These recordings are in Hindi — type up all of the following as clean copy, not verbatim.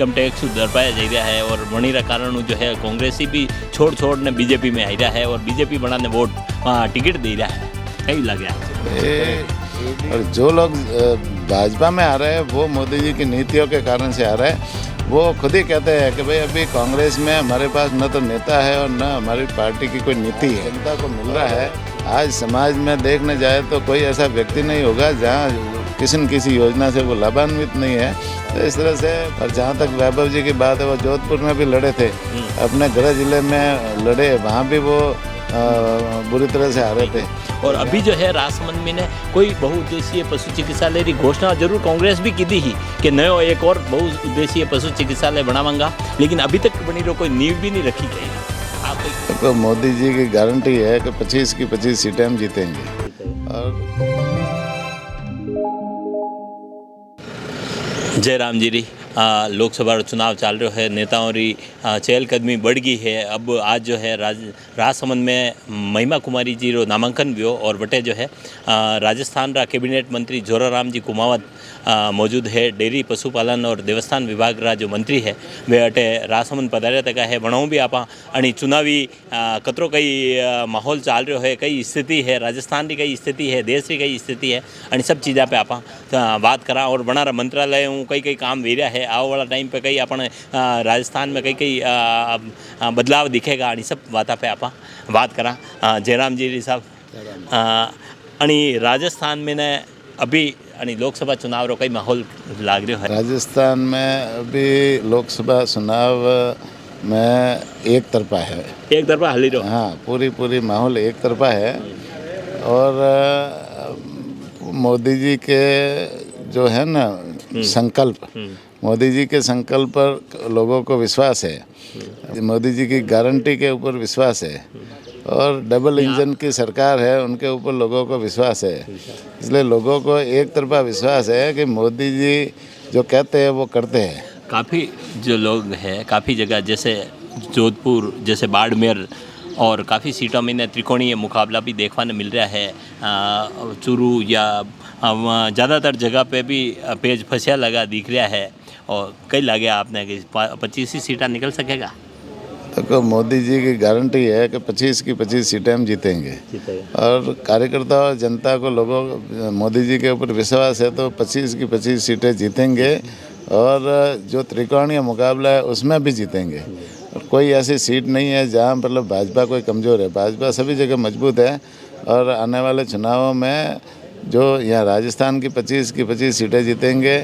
इनकम टैक्स दरपाया जा रहा है और वणी कारण जो है कांग्रेसी भी छोड़ ने बीजेपी में आ रहा है और बीजेपी बनाने वोट टिकट दे रहा है। कई लगे और जो लोग भाजपा में आ रहे हैं वो मोदी जी की नीतियों के कारण से आ रहे हैं। वो खुद ही कहते हैं कि भाई अभी कांग्रेस में हमारे पास न तो नेता है और न हमारी पार्टी की कोई नीति है। जनता को मिल रहा है। आज समाज में देखने जाए तो कोई ऐसा व्यक्ति नहीं होगा जहाँ किसी न किसी योजना से वो लाभान्वित नहीं है। तो इस तरह से, और जहाँ तक वैभव जी की बात है, वो जोधपुर में भी लड़े थे, अपने गृह जिले में लड़े, वहाँ भी वो बुरी तरह से हारे थे। और अभी जो है राजसमंद में ने कोई बहुउद्देशीय पशु चिकित्सालय की घोषणा जरूर कांग्रेस भी की थी कि नयो एक और बहुउद्देशीय पशु चिकित्सालय बनावांगा, लेकिन अभी तक बनी रो कोई नींव भी नहीं रखी गई। तो मोदी जी की गारंटी है कि 25 की 25 सीटें हम जीतेंगे। और जय राम जी री लोकसभा चुनाव चल रहा है, नेताओं की चहलकदमी बढ़ गई है। अब आज जो है राजसमंद में महिमा कुमारी जी रो नामांकन भी हो और बटे जो है राजस्थान रा कैबिनेट मंत्री जोराराम जी कुमावत मौजूद है। डेयरी पशुपालन और देवस्थान विभाग रा जो मंत्री है वे अटे राजसमंद पधार्या तक है। वणों भी आपा अणी चुनावी कतरो कई माहौल चल रहा है, कई स्थिति है, राजस्थान की कई स्थिति है, देश की कई स्थिति है, अणी सब चीज़ा पे आप बात करा। और बनारा मंत्रालय कई कई काम वेरिया है, आने वाला टाइम पे कई अपन राजस्थान में कई कई बदलाव दिखेगा, अणी सब बात पे आप बात करा। जयराम जी साहब, अणी राजस्थान में ने अभी अणी लोकसभा चुनाव रो कई माहौल लाग रहा है। राजस्थान में अभी लोकसभा चुनाव में एक तरफा है, एक तरफा हली रहो। हाँ, पूरी माहौल एक तरफा है। और मोदी जी के जो है ना संकल्प, मोदी जी के संकल्प पर लोगों को विश्वास है, मोदी जी की गारंटी के ऊपर विश्वास है, और डबल इंजन की सरकार है उनके ऊपर लोगों को विश्वास है। इसलिए लोगों को एक तरफा विश्वास है कि मोदी जी जो कहते हैं वो करते हैं। काफ़ी जो लोग हैं, काफ़ी जगह जैसे जोधपुर, जैसे बाड़मेर और काफ़ी सीटों में त्रिकोणीय मुकाबला भी देखने मिल रहा है। चूरू या ज़्यादातर जगह पे भी पेज फंसिया लगा दिख रहा है। और कई लगे आपने कि 25 ही सीटें निकल सकेगा। तो मोदी जी की गारंटी है कि 25 की 25 सीटें हम जीतेंगे। और कार्यकर्ता और जनता को, लोगों मोदी जी के ऊपर विश्वास है, तो 25 की 25 सीटें जीतेंगे। और जो त्रिकोणीय मुकाबला है उसमें भी जीतेंगे। और कोई ऐसी सीट नहीं है जहाँ मतलब भाजपा कोई कमज़ोर है। भाजपा सभी जगह मजबूत है। और आने वाले चुनावों में जो यहाँ राजस्थान की 25 की 25 सीटें जीतेंगे।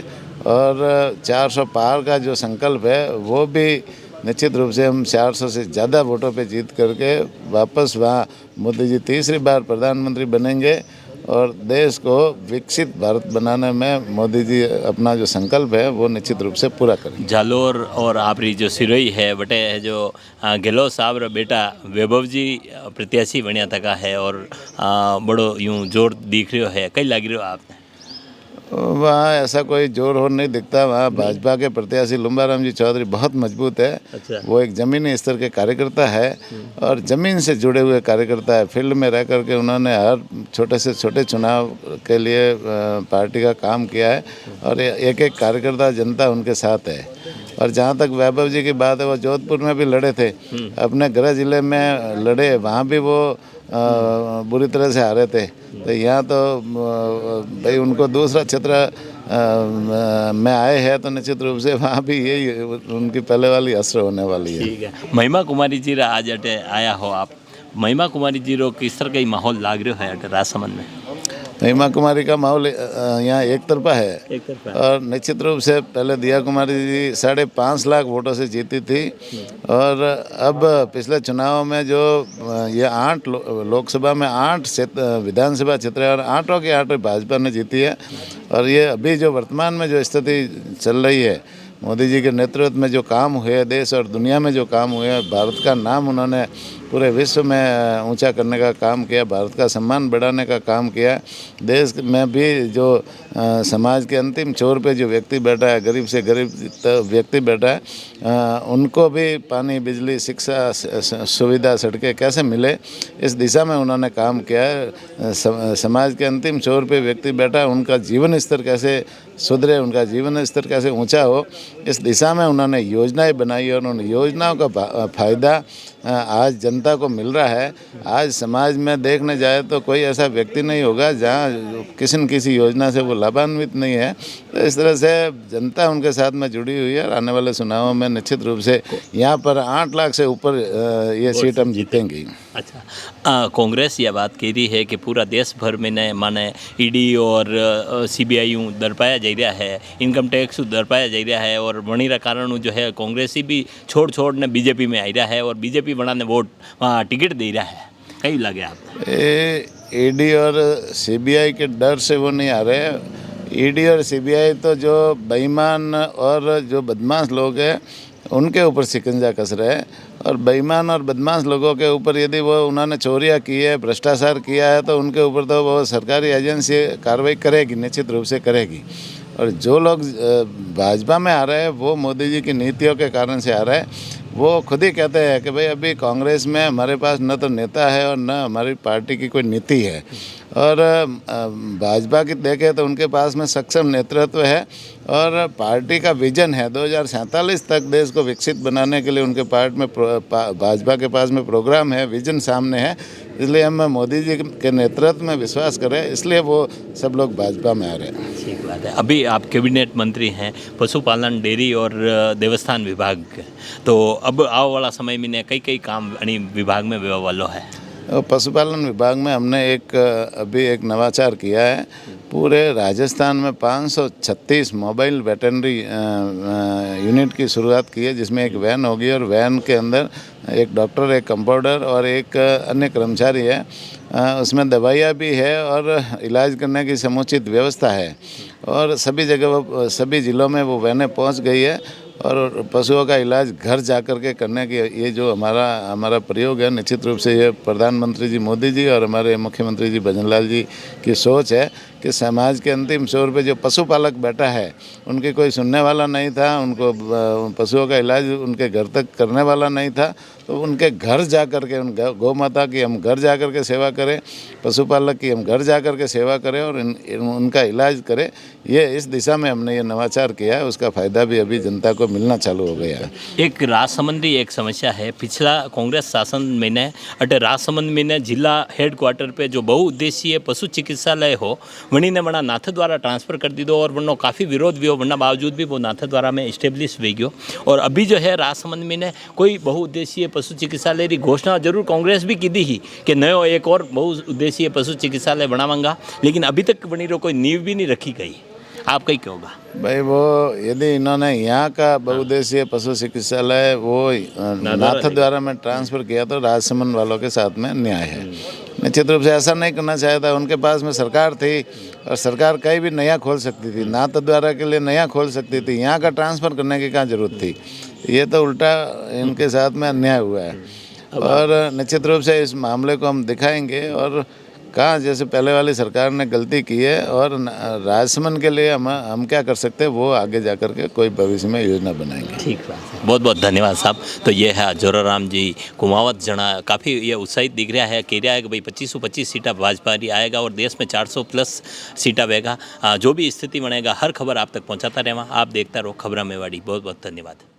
और 400 पार का जो संकल्प है वो भी निश्चित रूप से हम 400 से ज़्यादा वोटों पे जीत करके वापस वहाँ मोदी जी तीसरी बार प्रधानमंत्री बनेंगे। और देश को विकसित भारत बनाने में मोदी जी अपना जो संकल्प है वो निश्चित रूप से पूरा करेंगे। जालोर और आपरी जो सिरोही है बटे जो गहलोत साहब रा बेटा वैभव जी प्रत्याशी बनिया तक है और बड़ो यूँ जोर दिख रहा है। कई लग रहा आपने? वहाँ ऐसा कोई जोर हो नहीं दिखता। वहाँ भाजपा के प्रत्याशी लुम्बाराम जी चौधरी बहुत मजबूत है। अच्छा। वो एक ज़मीनी स्तर के कार्यकर्ता है और ज़मीन से जुड़े हुए कार्यकर्ता है। फील्ड में रह करके उन्होंने हर छोटे से छोटे चुनाव के लिए पार्टी का काम किया है। और एक एक कार्यकर्ता, जनता उनके साथ है। और जहाँ तक वैभव जी की बात है, वो जोधपुर में भी लड़े थे, अपने गृह जिले में लड़े, वहाँ भी वो बुरी तरह से हारे थे। तो यहाँ तो भाई उनको दूसरा क्षेत्र में आए हैं तो निश्चित रूप से वहाँ भी यही उनकी पहले वाली असर होने वाली है। ठीक है। महिमा कुमारी जी रा आज अटे आया हो आप, महिमा कुमारी जी रो किस तरह का माहौल लाग रहा है अटे राजसमंद में? महिमा कुमारी का माहौल यहाँ एक तरफा है। एक तरफा। और निश्चित रूप से पहले दिया कुमारी जी 5.5 लाख वोटों से जीती थी। और अब पिछले चुनाव में जो ये 8 लोकसभा में 8 विधानसभा क्षेत्र है और 8 की 8 भाजपा ने जीती है। और ये अभी जो वर्तमान में जो स्थिति चल रही है, मोदी जी के नेतृत्व में जो काम हुए, देश और दुनिया में जो काम हुए, भारत का नाम उन्होंने पूरे विश्व में ऊंचा करने का काम किया, भारत का सम्मान बढ़ाने का काम किया। देश में भी जो समाज के अंतिम छोर पे जो व्यक्ति बैठा है, गरीब से गरीब व्यक्ति बैठा है, उनको भी पानी, बिजली, शिक्षा, सुविधा, सड़कें कैसे मिले, इस दिशा में उन्होंने काम किया है। समाज के अंतिम छोर पे व्यक्ति बैठा है, उनका जीवन स्तर कैसे सुधरे, उनका जीवन स्तर कैसे ऊंचा हो, इस दिशा में उन्होंने योजनाएं बनाई और उन योजनाओं का फ़ायदा आज जनता को मिल रहा है। आज समाज में देखने जाए तो कोई ऐसा व्यक्ति नहीं होगा जहाँ किसी न किसी योजना से वो लाभान्वित नहीं है। तो इस तरह से जनता उनके साथ में जुड़ी हुई है और आने वाले चुनावों में निश्चित रूप से यहाँ पर 8 लाख से ऊपर ये सीट हम जीतेंगे। अच्छा, कांग्रेस ये बात कह रही है कि पूरा देश भर में ने माने ईडी और सीबीआई दरपाया जा रहा है, इनकम टैक्स दरपाया जा रहा है और वणीरा कारण जो है कांग्रेसी भी छोड़ ने बीजेपी में आ रहा है और बीजेपी बनाने वोट टिकट दे रहा है। कई लगे आप ईडी और सीबीआई के डर से वो नहीं आ रहे। ईडी और सीबीआई तो जो बेईमान और जो बदमाश लोग हैं उनके ऊपर शिकंजा कस रहे हैं और बेईमान और बदमाश लोगों के ऊपर यदि वो उन्होंने चोरियां की है, भ्रष्टाचार किया है तो उनके ऊपर तो वो सरकारी एजेंसी कार्रवाई करेगी, निश्चित रूप से करेगी। और जो लोग भाजपा में आ रहे हैं वो मोदी जी की नीतियों के कारण से आ रहे हैं। वो खुद ही कहते हैं कि भाई अभी कांग्रेस में हमारे पास न तो नेता है और न हमारी पार्टी की कोई नीति है। और भाजपा की देखें तो उनके पास में सक्षम नेतृत्व है और पार्टी का विजन है 2047 तक देश को विकसित बनाने के लिए उनके पार्टी में भाजपा के पास में प्रोग्राम है, विजन सामने है। इसलिए हम मोदी जी के नेतृत्व में विश्वास करें, इसलिए वो सब लोग भाजपा में आ रहे हैं। ठीक बात है। अभी आप कैबिनेट मंत्री हैं पशुपालन, डेयरी और देवस्थान विभाग के, तो अब आने वाला समय में कई काम विभाग में वालो है। पशुपालन विभाग में हमने अभी एक नवाचार किया है। पूरे राजस्थान में 536 मोबाइल वेटरनरी यूनिट की शुरुआत की है, जिसमें एक वैन होगी और वैन के अंदर एक डॉक्टर, एक कंपाउंडर और एक अन्य कर्मचारी है। उसमें दवाइयाँ भी है और इलाज करने की समुचित व्यवस्था है और सभी जगह सभी ज़िलों में वो वैनें पहुंच गई है और पशुओं का इलाज घर जा कर के करने की ये जो हमारा प्रयोग है, निश्चित रूप से ये प्रधानमंत्री जी मोदी जी और हमारे मुख्यमंत्री जी भजनलाल जी की सोच है कि समाज के अंतिम छोर पे जो पशुपालक बैठा है उनकी कोई सुनने वाला नहीं था, उनको पशुओं का इलाज उनके घर तक करने वाला नहीं था, तो उनके घर जा कर के गौ माता की हम घर जा कर के सेवा करें, पशुपालक की हम घर जा कर के सेवा करें और उनका इलाज करें। ये इस दिशा में हमने ये नवाचार किया है, उसका फ़ायदा भी अभी जनता को मिलना चालू हो गया है। एक राजसमंद एक समस्या है, पिछला कांग्रेस शासन में ने अटे राजसमंद में ने जिला हेडक्वार्टर पे जो बहुउद्देशीय पशु चिकित्सालय हो वनी ने वना नाथद्वारा ट्रांसफ़र कर दी दो और वनो काफ़ी विरोध भी हो, वरना बावजूद भी वो नाथद्वारा में इस्टेब्लिश हो गयो। और अभी जो है राजसमंद में ने कोई बहुउद्देशीय पशु चिकित्सालय की घोषणा जरूर कांग्रेस भी की थी कि नयो एक और बहुउद्देशीय पशु चिकित्सालय बनावांगा, लेकिन अभी तक बनी कोई नींव भी नहीं रखी गई। आप कहीं कहोगा भाई, वो यदि इन्होंने यहाँ का बहुउद्देशीय पशु चिकित्सालय वो नाथद्वारा में ट्रांसफ़र किया तो राजसमंद वालों के साथ में न्याय है। निश्चित रूप से ऐसा नहीं करना चाहिए था। उनके पास में सरकार थी और सरकार कहीं भी नया खोल सकती थी, नाथद्वारा के लिए नया खोल सकती थी, यहाँ का ट्रांसफ़र करने की क्या ज़रूरत थी। ये तो उल्टा इनके साथ में अन्याय हुआ है और निश्चित रूप से इस मामले को हम दिखाएंगे और कहाँ जैसे पहले वाली सरकार ने गलती की है और राजसमंद के लिए हम क्या कर सकते हैं वो आगे जा कर के कोई भविष्य में योजना बनाएंगे। ठीक है, बहुत बहुत धन्यवाद साहब। तो ये है जोराराम जी कुमावत जना, काफ़ी ये उत्साहित दिख रहा है, कह रहा है कि भाई 25 सीटा भाजपा आएगा और देश में 400+ सीटा बनेगा। जो भी स्थिति बनेगा हर खबर आप तक पहुँचाता रहेगा। आप देखता रहो खबर मेवाड़ी। बहुत बहुत धन्यवाद।